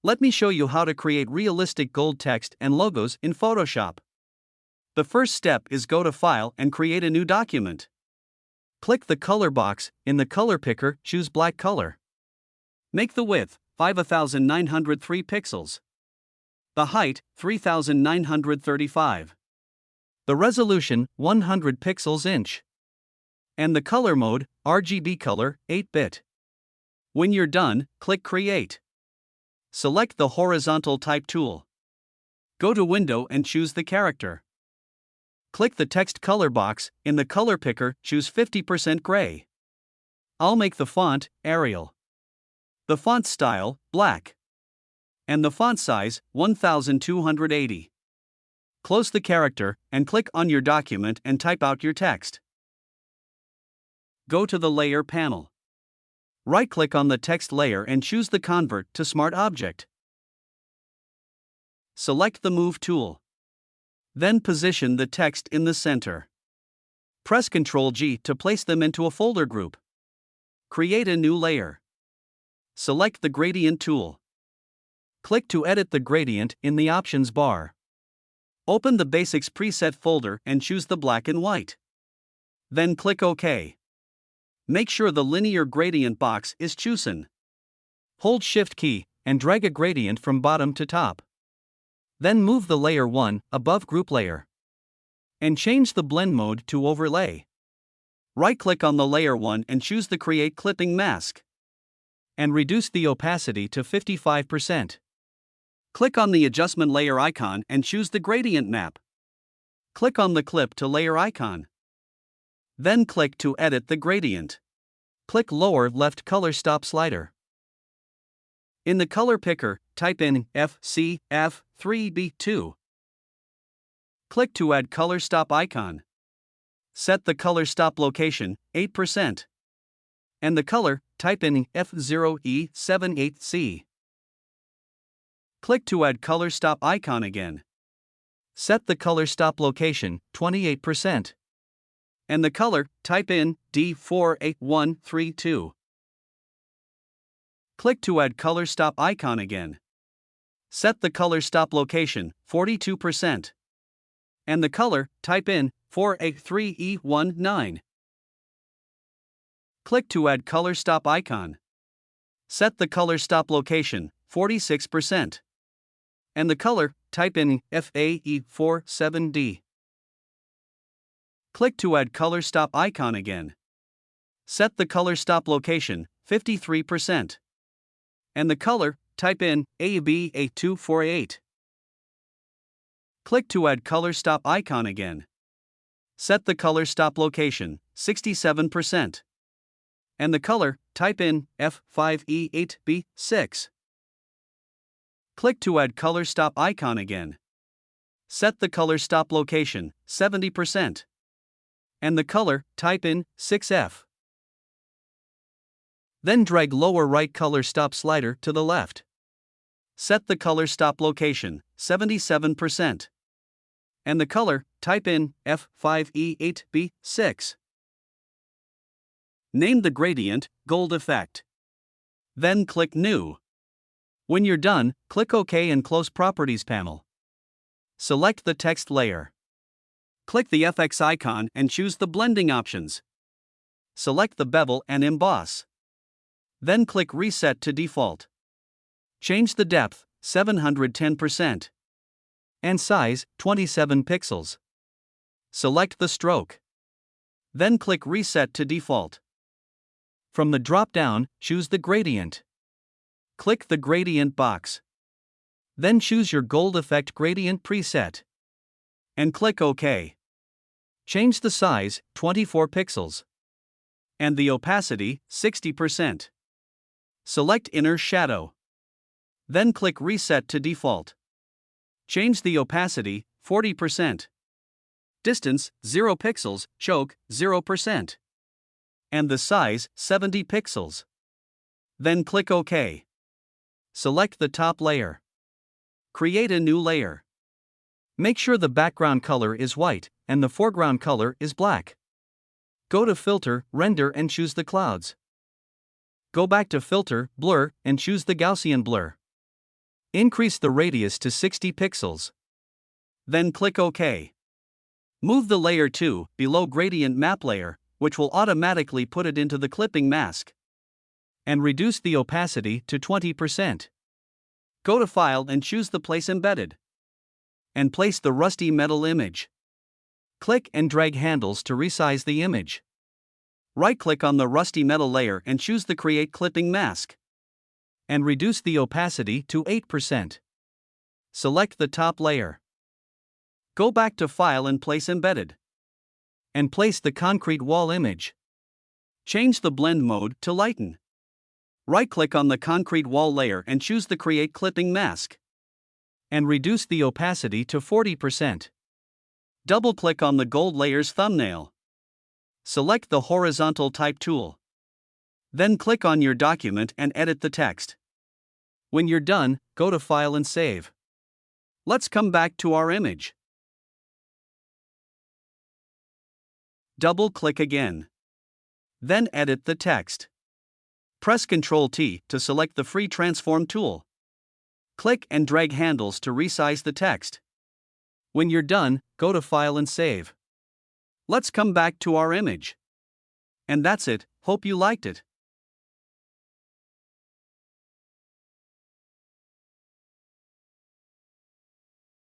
Let me show you how to create realistic gold text and logos in Photoshop. The first step is go to File and create a new document. Click the color box, in the color picker, choose black color. Make the width 5903 pixels. The height 3935. The resolution 100 pixels inch. And the color mode RGB color 8-bit. When you're done, click Create. Select the horizontal type tool. Go to Window and choose the character. Click the text color box, in the color picker, choose 50% gray. I'll make the font Arial. The font style black. And the font size 1280. Close the character and click on your document and type out your text. Go to the Layer panel. Right-click on the text layer and choose the Convert to Smart Object. Select the Move tool. Then position the text in the center. Press Ctrl-G to place them into a folder group. Create a new layer. Select the Gradient tool. Click to edit the gradient in the options bar. Open the Basics preset folder and choose the black and white. Then click OK. Make sure the linear gradient box is chosen. Hold Shift key and drag a gradient from bottom to top. Then move the layer 1 above group layer. And change the blend mode to overlay. Right-click on the layer 1 and choose the Create Clipping Mask. And reduce the opacity to 55%. Click on the adjustment layer icon and choose the gradient map. Click on the clip to layer icon. Then click to edit the gradient. Click lower left color stop slider. In the color picker, type in FCF3B2. Click to add color stop icon. Set the color stop location 8%. And the color, type in F0E78C. Click to add color stop icon again. Set the color stop location 28%. And the color, type in D48132. Click to add color stop icon again. Set the color stop location 42%. And the color, type in 483E19. Click to add color stop icon. Set the color stop location 46%. And the color, type in FAE47D. Click to add color stop icon again. Set the color stop location 53%. And the color, type in AB8248. Click to add color stop icon again. Set the color stop location 67%. And the color, type in F5E8B6. Click to add color stop icon again. Set the color stop location 70%. And the color, type in 6F. Then drag lower right color stop slider to the left. Set the color stop location 77%. And the color, type in F5E8B6. Name the gradient Gold Effect. Then click New. When you're done, click OK and close Properties panel. Select the text layer. Click the FX icon and choose the blending options. Select the bevel and emboss. Then click Reset to Default. Change the depth 710%. And size 27 pixels. Select the stroke. Then click Reset to Default. From the drop-down, choose the gradient. Click the gradient box. Then choose your Gold Effect gradient preset. And click OK. Change the size 24 pixels. And the opacity 60%. Select Inner Shadow. Then click Reset to Default. Change the opacity 40%. Distance 0 pixels, choke 0%. And the size 70 pixels. Then click OK. Select the top layer. Create a new layer. Make sure the background color is white and the foreground color is black. Go to Filter, Render and choose the clouds. Go back to Filter, Blur and choose the Gaussian blur. Increase the radius to 60 pixels. Then click OK. Move the layer to below gradient map layer, which will automatically put it into the clipping mask. And reduce the opacity to 20%. Go to File and choose the Place Embedded. And place the rusty metal image. Click and drag handles to resize the image. Right-click on the rusty metal layer and choose the Create Clipping Mask. And reduce the opacity to 8%. Select the top layer. Go back to File and Place Embedded. And place the concrete wall image. Change the blend mode to Lighten. Right-click on the concrete wall layer and choose the Create Clipping Mask. And reduce the opacity to 40%. Double-click on the gold layer's thumbnail. Select the horizontal type tool. Then click on your document and edit the text. When you're done, go to File and Save. Let's come back to our image. Double-click again. Then edit the text. Press Ctrl-T to select the Free Transform tool. Click and drag handles to resize the text. When you're done, go to File and Save. Let's come back to our image. And that's it, hope you liked it.